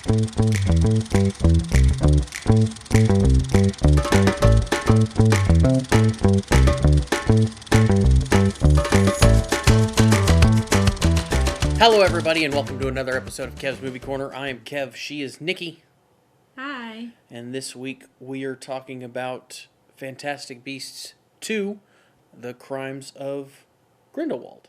Hello, everybody, and welcome to another episode of Kev's Movie Corner. I am Kev. She is Nikki. Hi. And this week we are talking about Fantastic Beasts 2, The Crimes of Grindelwald.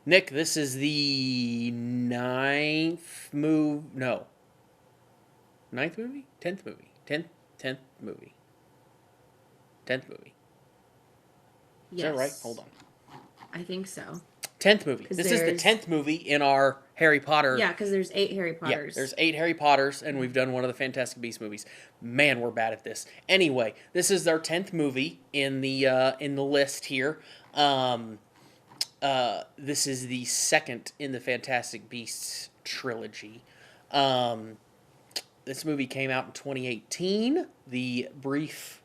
Nick, this is the ninth movie? 10th movie? 10th movie. 10th movie. Is Yes. that right? Hold on. I think so. 10th movie. This is the 10th movie in our Harry Potter. Yeah, because there's 8 Harry Potters. Yeah, there's 8 Harry Potters, and we've done one of the Fantastic Beasts movies. Man, we're bad at this. Anyway, this is our 10th movie in the list here. This is the second in the Fantastic Beasts trilogy. This movie came out in 2018. The brief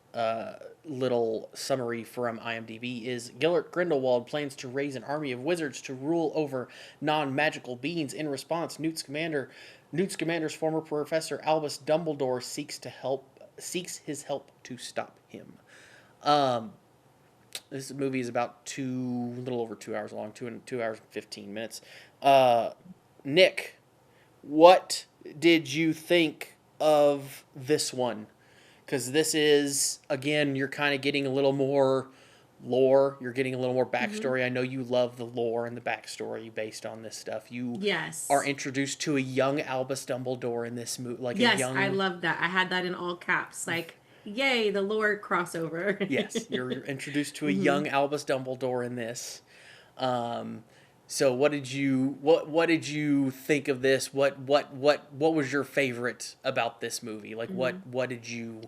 little summary from IMDb is Gellert Grindelwald plans to raise an army of wizards to rule over non-magical beings. In response, Newt Scamander's former professor Albus Dumbledore seeks his help to stop him. This movie is about little over 2 hours long, 2 hours and 15 minutes. Nick, what did you think of this one? Because this is, again, you're kind of getting a little more lore. You're getting a little more backstory. Mm-hmm. I know you love the lore and the backstory based on this stuff. You are introduced to a young Albus Dumbledore in this movie. I love that. I had that in all caps. Like, yay, the lore crossover. Yes, you're introduced to a young Albus Dumbledore in this. So what did you think of this? What was your favorite about this movie? Like what did you?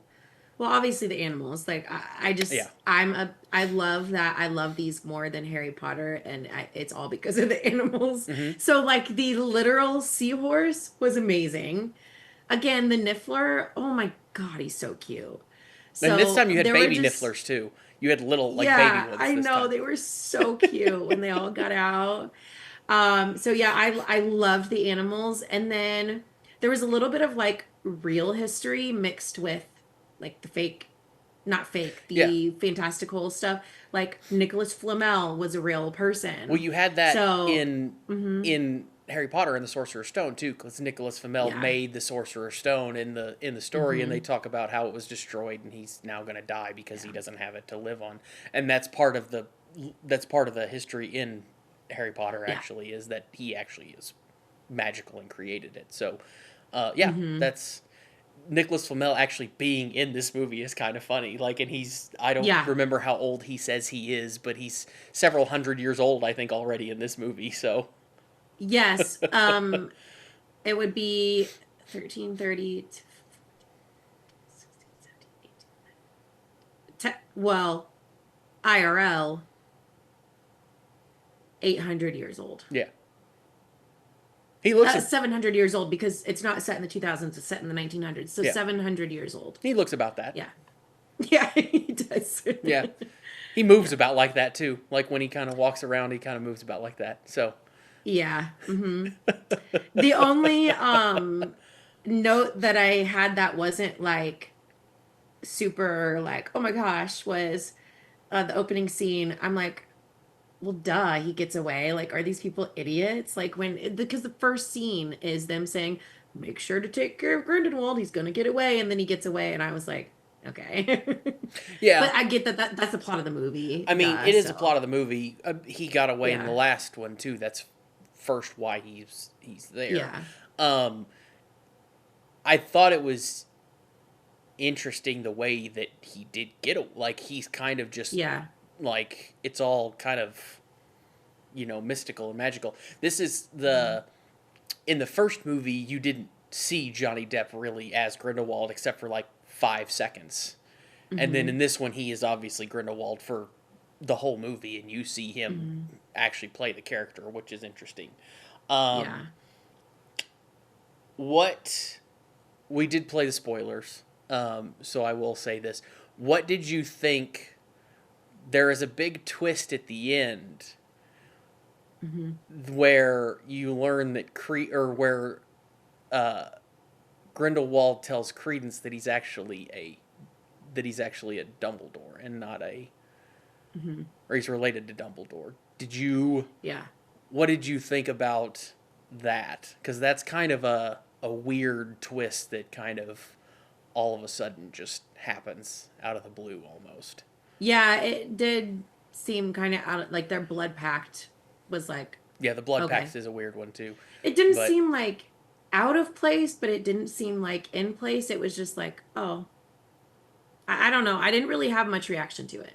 Well, obviously the animals. Like I love that. I love these more than Harry Potter, and it's all because of the animals. Mm-hmm. So like the literal seahorse was amazing. Again, the Niffler. Oh my God, he's so cute. So and this time you had baby Nifflers too. You had little baby ones. I know time. They were so cute when they all got out. So yeah, I loved the animals, and then there was a little bit of like real history mixed with like the fantastical stuff. Like Nicholas Flamel was a real person. Well, you had that in Harry Potter and the Sorcerer's Stone too, because Nicholas Flamel made the Sorcerer's Stone in the story, and they talk about how it was destroyed and he's now going to die because he doesn't have it to live on, and that's part of the history in Harry Potter. Actually, is that he actually is magical and created it. So, that's Nicholas Flamel actually being in this movie is kind of funny. Like, and I don't remember how old he says he is, but he's several hundred years old, I think, already in this movie. So. Yes, it would be 1330 to 16, 17, 18. Well, IRL, 800 years old. Yeah. He looks 700 years old because it's not set in the 2000s, it's set in the 1900s. So 700 years old. He looks about that. Yeah. Yeah, he does. Yeah. He moves about like that too. Like when he kind of walks around, he kind of moves about like that. So. Yeah. Mm-hmm. The only note that I had that wasn't like super like, oh my gosh, was the opening scene. I'm like, well, duh, he gets away. Like, are these people idiots? Like because the first scene is them saying, make sure to take care of Grindelwald. He's going to get away. And then he gets away. And I was like, okay. Yeah. But I get that's the plot of the movie. I mean, it is the plot of the movie. He got away in the last one too. That's first why he's there. Yeah. I thought it was interesting the way that he did get like he's kind of just like it's all kind of mystical and magical. This is in the first movie you didn't see Johnny Depp really as Grindelwald except for like 5 seconds. And then in this one he is obviously Grindelwald for the whole movie, and you see him actually play the character, which is interesting. What we did play the spoilers, so I will say this. What did you think? There is a big twist at the end where you learn that Grindelwald tells Credence that he's actually a Dumbledore and not a, or he's related to Dumbledore. Yeah. What did you think about that? Because that's kind of a weird twist that kind of all of a sudden just happens out of the blue almost. Yeah, it did seem kind of out of, like their blood pact was like, Yeah, the blood okay. pact is a weird one too. It didn't seem like out of place, but it didn't seem like in place. It was just like, oh, I don't know. I didn't really have much reaction to it.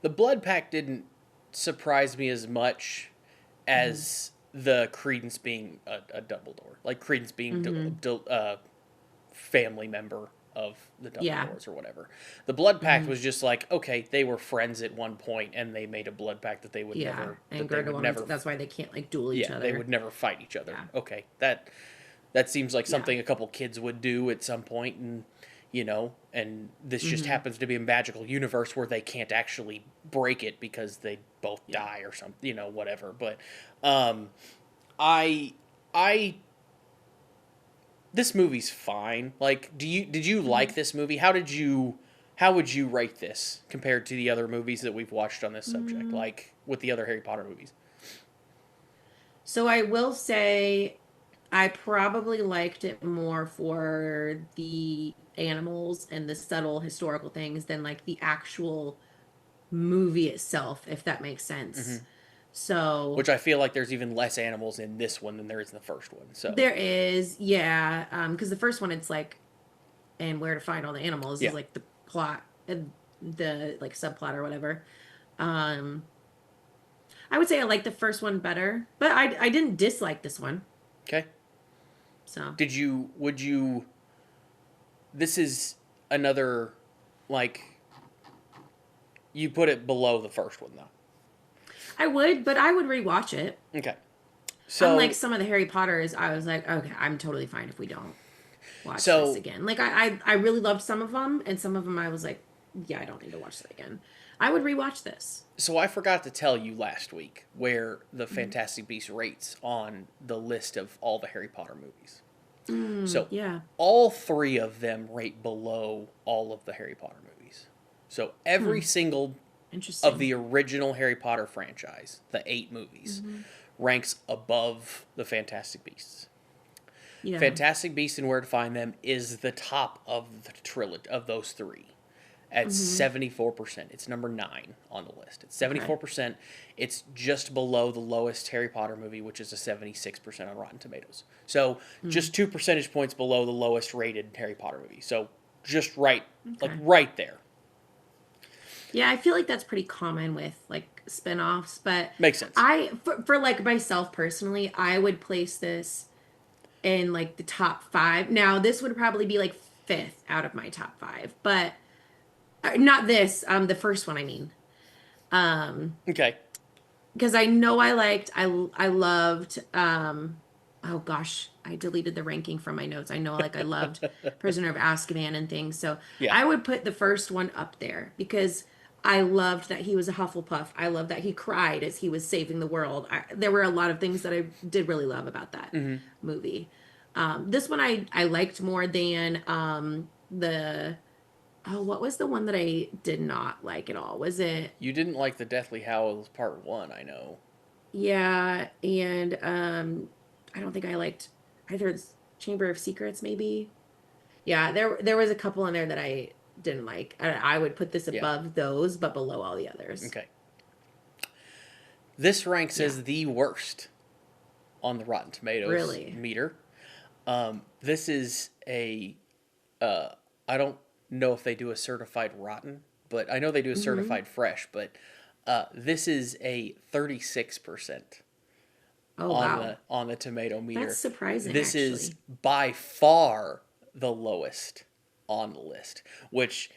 The blood pact didn't surprise me as much as the Credence being a Dumbledore. Like Credence being a family member of the Dumbledores or whatever. The blood pact was just like, okay, they were friends at one point and they made a blood pact that they would never... And that's why they can't like duel each other. Yeah, they would never fight each other. Yeah. Okay, that seems like something a couple kids would do at some point, and and this just happens to be a magical universe where they can't actually break it because they both die or something, whatever. But this movie's fine. Like, did you like this movie? How would you rate this compared to the other movies that we've watched on this subject, like with the other Harry Potter movies? So I will say I probably liked it more for the animals and the subtle historical things than like the actual movie itself, if that makes sense. So, which I feel like there's even less animals in this one than there is in the first one. So there is, yeah, because the first one it's like, and where to find all the animals is like the plot, the like subplot or whatever. I would say I like the first one better, but I didn't dislike this one. Okay. So would you? This is another, like, you put it below the first one though. I would, but I would rewatch it. Okay. So unlike some of the Harry Potters, I was like, okay, I'm totally fine if we don't watch this again. Like I really loved some of them, and some of them I was like, yeah, I don't need to watch that again. I would rewatch this. So I forgot to tell you last week where the Fantastic Beasts rates on the list of all the Harry Potter movies. So all three of them rate below all of the Harry Potter movies. So every single of the original Harry Potter franchise, the 8 movies, ranks above the Fantastic Beasts. Yeah. Fantastic Beasts and Where to Find Them is the top of the trilogy of those three at 74%. It's number 9 on the list. It's 74%. Okay. It's just below the lowest Harry Potter movie, which is a 76% on Rotten Tomatoes. So just 2 percentage points below the lowest rated Harry Potter movie. So just like right there. Yeah, I feel like that's pretty common with like spin-offs, but makes sense. For like myself personally, I would place this in like the top 5. Now, this would probably be like 5th out of my top 5, but not this, the first one I mean. Okay. Because I know I loved oh gosh, I deleted the ranking from my notes. I know like I loved Prisoner of Azkaban and things. So I would put the first one up there because I loved that he was a Hufflepuff. I loved that he cried as he was saving the world. There were a lot of things that I did really love about that movie. This one I liked more than what was the one that I did not like at all? Was it... You didn't like the Deathly Hallows Part 1, I know. Yeah, and I don't think I liked either Chamber of Secrets, maybe. Yeah, there was a couple in there that I didn't like. I would put this above those, but below all the others. Okay. This ranks as the worst on the Rotten Tomatoes meter. This is a... I don't know if they do a certified rotten, but I know they do a certified fresh, but this is a 36% on the tomato meter. That's surprising. This is by far the lowest on the list, which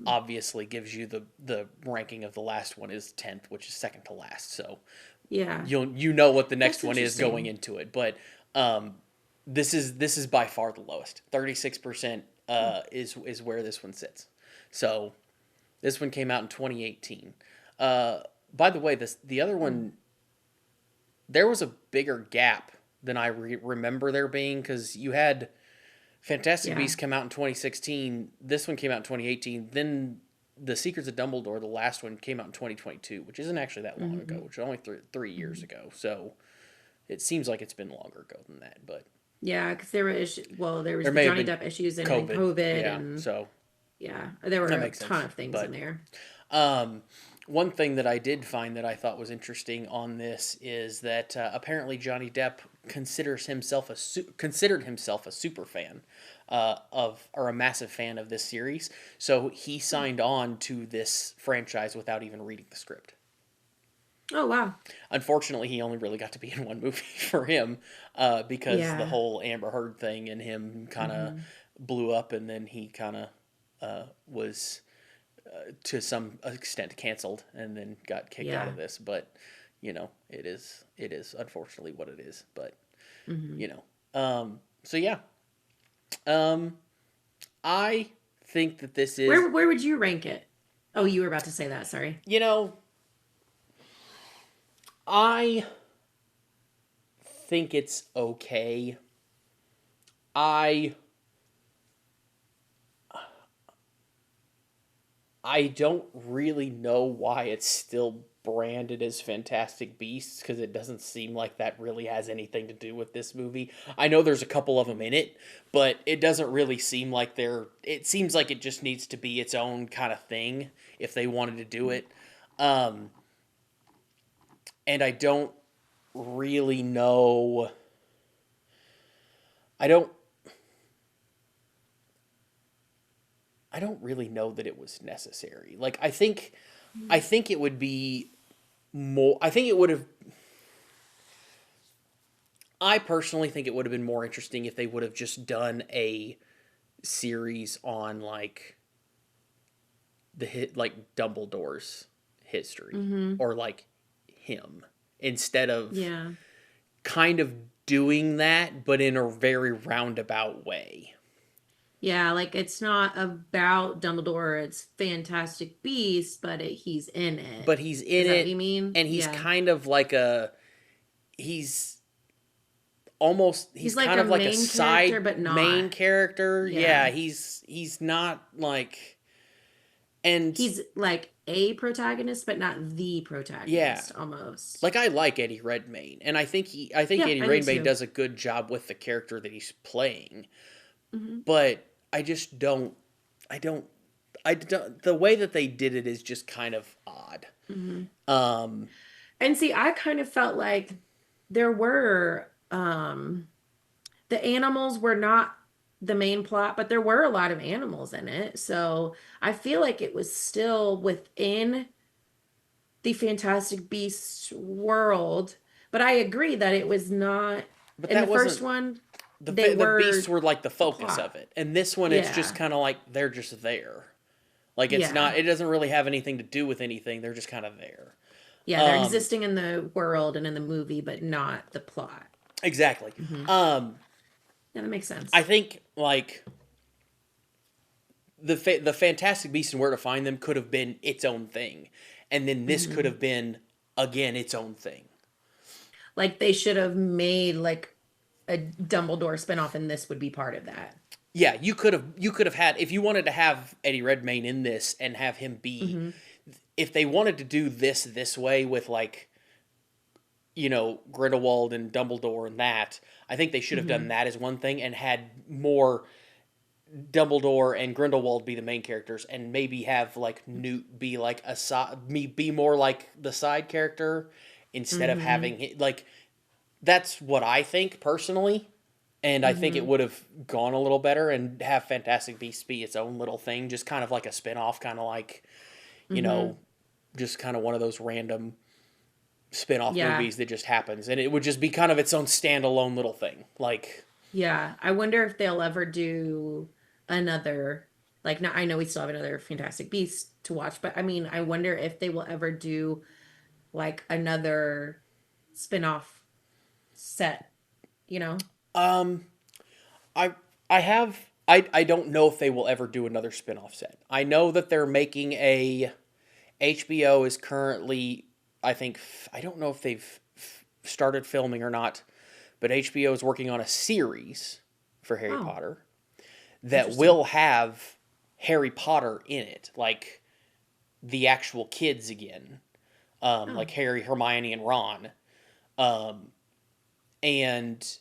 obviously gives you the ranking of the last one is 10th, which is second to last. So you know what the next one is going into it, but this is by far the lowest. 36% is where this one sits. So this one came out in 2018. By the way, the other one there was a bigger gap than I remember there being, because you had Fantastic Beasts come out in 2016, this one came out in 2018, then The Secrets of Dumbledore, the last one, came out in 2022, which isn't actually that long ago, which was only 3 years ago, so it seems like it's been longer ago than that, but... Yeah, because there were issues, there was the Johnny Depp issues and COVID, yeah, and... so... Yeah, there were a ton of things in there. One thing that I did find that I thought was interesting on this is that apparently Johnny Depp considered himself a super fan or a massive fan of this series. So he signed on to this franchise without even reading the script. Oh, wow. Unfortunately, he only really got to be in one movie for him because the whole Amber Heard thing and him kind of blew up, and then he kind of was... to some extent canceled and then got kicked out of this, but it is unfortunately what it is, but so yeah, I think that this is... Where would you rank it? Oh, you were about to say that, sorry. I think it's okay. I don't really know why it's still branded as Fantastic Beasts, because it doesn't seem like that really has anything to do with this movie. I know there's a couple of them in it, but it doesn't really seem like it seems like it just needs to be its own kind of thing if they wanted to do it. And I don't really know... I don't really know that it was necessary. Like, I think it would be more... I personally think it would have been more interesting if they would have just done a series on, like, Dumbledore's history. Or, like, him. Instead of kind of doing that, but in a very roundabout way. Yeah, like, it's not about Dumbledore, it's Fantastic Beasts, but he's in it. But he's in it. Is that what you mean? And he's kind of like he's like kind of like a side but not. main character. Yeah, he's not like... And he's like a protagonist, but not the protagonist, almost. Like, I like Eddie Redmayne, and I think Eddie Redmayne does a good job with the character that he's playing. But I just don't... the way that they did it is just kind of odd. And see, I kind of felt like there were... the animals were not the main plot, but there were a lot of animals in it. So I feel like it was still within the Fantastic Beasts world. But I agree that it was not... But in the first one... The beasts were like the focus of it. And this one, it's just kind of like they're just there. Like, it's not... It doesn't really have anything to do with anything. They're just kind of there. Yeah, they're existing in the world and in the movie, but not the plot. Exactly. Yeah, that makes sense. I think, like... The Fantastic Beasts and Where to Find Them could have been its own thing. And then this could have been, again, its own thing. Like, they should have made, like... a Dumbledore spinoff, and this would be part of that. Yeah, you could have had, if you wanted to have Eddie Redmayne in this and have him be, if they wanted to do this way with, like, Grindelwald and Dumbledore and that, I think they should have done that as one thing and had more Dumbledore and Grindelwald be the main characters, and maybe have, like, Newt be like be more like the side character instead of having, like... That's what I think, personally. And I think it would have gone a little better, and have Fantastic Beasts be its own little thing. Just kind of like a spin-off, kind of like, just kind of one of those random spin-off movies that just happens. And it would just be kind of its own standalone little thing. Like... Yeah. I wonder if they'll ever do another... Like, now, I know we still have another Fantastic Beasts to watch, but, I mean, I wonder if they will ever do, like, another spin-off set, I don't know if they will ever do another spin-off set. I know that they're making HBO is currently, I don't know if they've started filming or not, but HBO is working on a series for Harry Potter that will have Harry Potter in it, like the actual kids again, like Harry, Hermione, and Ron, and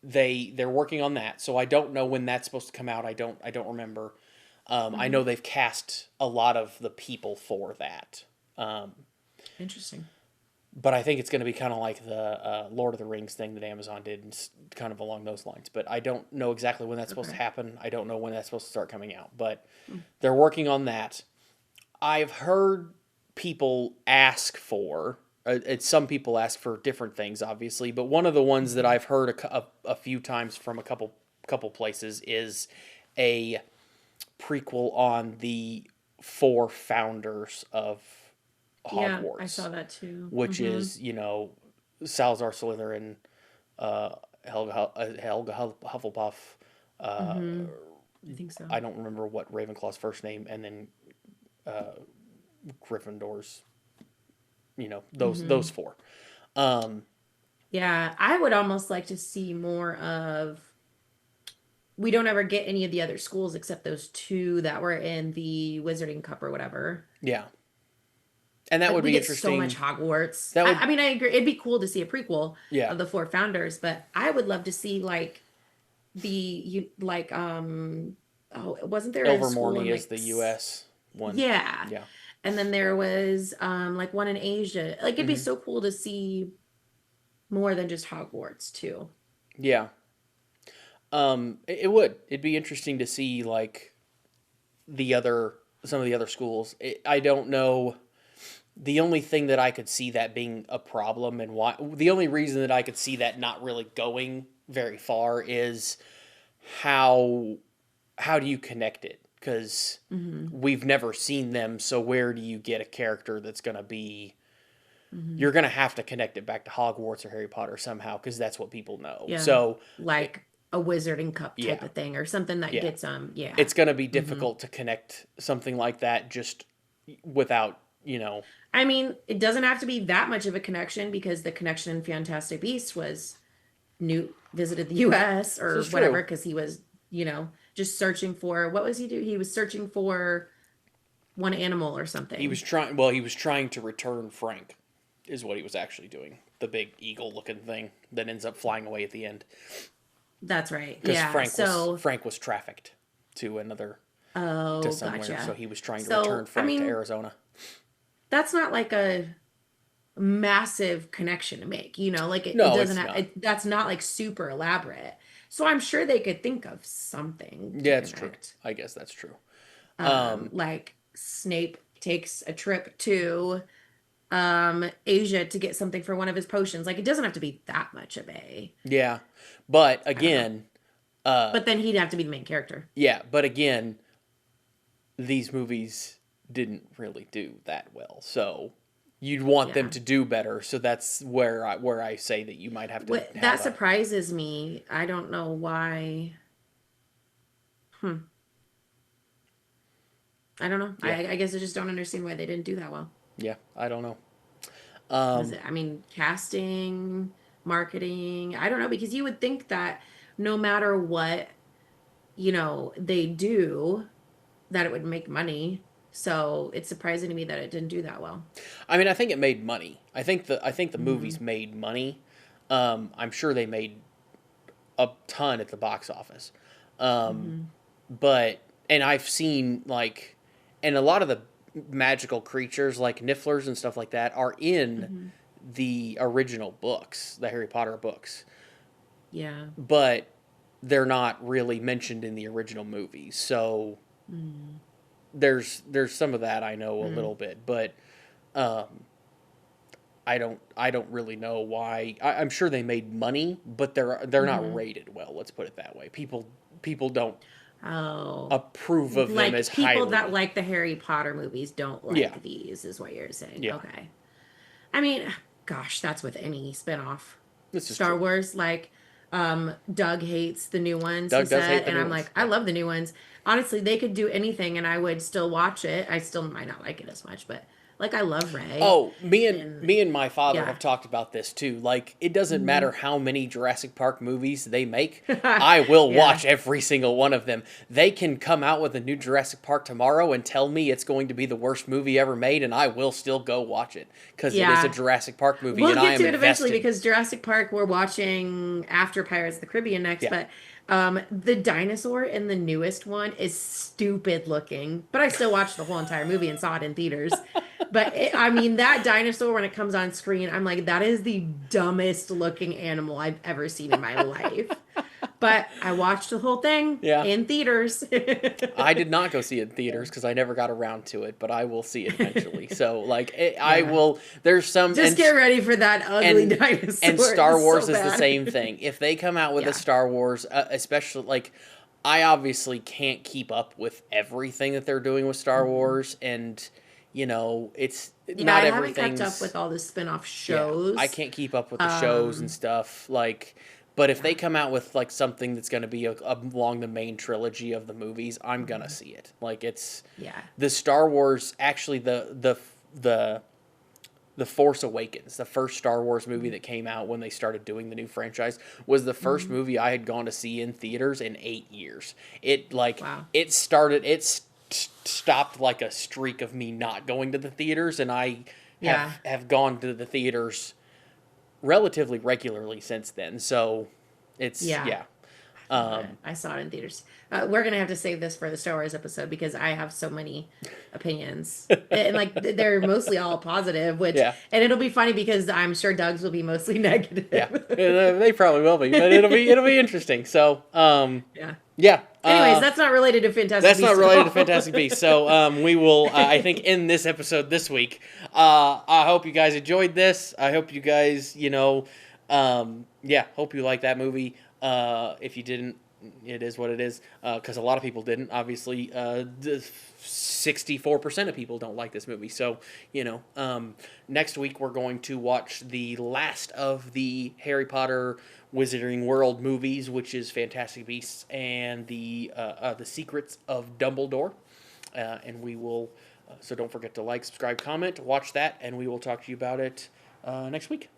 they're working on that. So I don't know when that's supposed to come out. I don't remember. I know they've cast a lot of the people for that. Interesting. But I think it's going to be kind of like the Lord of the Rings thing that Amazon did, and kind of along those lines. But I don't know exactly when that's supposed to happen. I don't know when that's supposed to start coming out. But they're working on that. I've heard people ask for, some people ask for different things, obviously. But one of the ones that I've heard a few times from a couple places is a prequel on the 4 founders of Hogwarts. Yeah, I saw that too. Which is, Salazar Slytherin, Helga Hufflepuff. I think so. I don't remember what Ravenclaw's first name, and then Gryffindor's. Those 4. Yeah, I would almost like to see more of. We don't ever get any of the other schools except those 2 that were in the Wizarding Cup or whatever. Yeah. And that would be interesting. So much Hogwarts. I mean, I agree. It'd be cool to see a prequel of the 4 founders, but I would love to see wasn't there Ilvermorny is the U.S. one? Yeah. Yeah. And then there was one in Asia. Like it'd be so cool to see more than just Hogwarts too. Yeah. It would. It'd be interesting to see like some of the other schools. I don't know. The only thing that I could see that being a problem, and why, the only reason that I could see that not really going very far is how do you connect it? Because we've never seen them, so where do you get a character that's going to be... You're going to have to connect it back to Hogwarts or Harry Potter somehow, because that's what people know. Yeah. So a Wizarding Cup type of thing, or something that gets It's going to be difficult to connect something like that just without, I mean, it doesn't have to be that much of a connection, because the connection in Fantastic Beasts was Newt visited the U.S. or whatever, because he was, just searching for, what was he doing? He was searching for one animal or something. He was trying to return Frank, is what he was actually doing. The big eagle-looking thing that ends up flying away at the end. That's right. Yeah. Frank was trafficked to another to somewhere, gotcha. So he was trying to return Frank to Arizona. That's not like a massive connection to make, that's not like super elaborate. So I'm sure they could think of something. Yeah, it's true. I guess that's true. Like Snape takes a trip to Asia to get something for one of his potions. Like it doesn't have to be that much of a... Yeah. But again... but then he'd have to be the main character. Yeah, but again, these movies didn't really do that well. So you'd want them to do better. So that's where I say that you might have to... That surprises me. I don't know why... I don't know. Yeah. I guess I just don't understand why they didn't do that well. Yeah, I don't know. Casting, marketing, I don't know, because you would think that no matter what, they do, that it would make money. So it's surprising to me that it didn't do that well. I mean, I think it made money. I think the movies made money. I'm sure they made a ton at the box office. But, and I've seen and a lot of the magical creatures like Nifflers and stuff like that are in the original books, the Harry Potter books. Yeah. But they're not really mentioned in the original movies. So there's some of that I know a little bit, but I don't really know why. I'm sure they made money, but they're not rated well, let's put it that way. People don't approve of them as highly. People that like the Harry Potter movies don't like these, is what you're saying. Yeah. Okay. I mean, gosh, that's with any spinoff. Star Wars, Doug hates the new ones. Doug does hate the new ones. I'm like, I love the new ones. Honestly, they could do anything and I would still watch it. I still might not like it as much, but Like, I love Rey. Oh, me and my father yeah. have talked about this too. Like, it doesn't matter how many Jurassic Park movies they make. I will watch every single one of them. They can come out with a new Jurassic Park tomorrow and tell me it's going to be the worst movie ever made, and I will still go watch it because it is a Jurassic Park movie, and I am invested. We'll get to it eventually because Jurassic Park we're watching after Pirates of the Caribbean next, but the dinosaur in the newest one is stupid looking, but I still watched the whole entire movie and saw it in theaters. But that dinosaur, when it comes on screen, I'm like, that is the dumbest looking animal I've ever seen in my life. But I watched the whole thing in theaters. I did not go see it in theaters because I never got around to it, but I will see it eventually. So, like, I will. There's some. Just get ready for that ugly dinosaur. And Star Wars is the same thing. If they come out with a Star Wars, especially, like, I obviously can't keep up with everything that they're doing with Star Wars, and it's not everything. I haven't kept up with all the spin-off shows. I can't keep up with the shows and stuff, like. But if they come out with, like, something that's going to be along the main trilogy of the movies, I'm going to see it. Like, it's... Yeah. The Star Wars... Actually, the Force Awakens, the first Star Wars movie that came out when they started doing the new franchise, was the first movie I had gone to see in theaters in 8 years. It, like... Wow. It started... stopped, like, a streak of me not going to the theaters, and I have gone to the theaters relatively regularly since then, so it's I saw it in theaters. We're gonna have to save this for the Star Wars episode because I have so many opinions and like they're mostly all positive, and it'll be funny because I'm sure Doug's will be mostly negative. They probably will be, but it'll be interesting. So Anyways, that's not related to Fantastic Beasts. That's not related to Fantastic Beasts. So we will, I think, end this episode this week. I hope you guys enjoyed this. I hope you guys, hope you like that movie. If you didn't, it is what it is. Because a lot of people didn't. Obviously, 64% of people don't like this movie. So, next week we're going to watch the last of the Harry Potter Wizarding World movies, which is Fantastic Beasts and the Secrets of Dumbledore. And we will, so don't forget to like, subscribe, comment, watch that, and we will talk to you about it next week.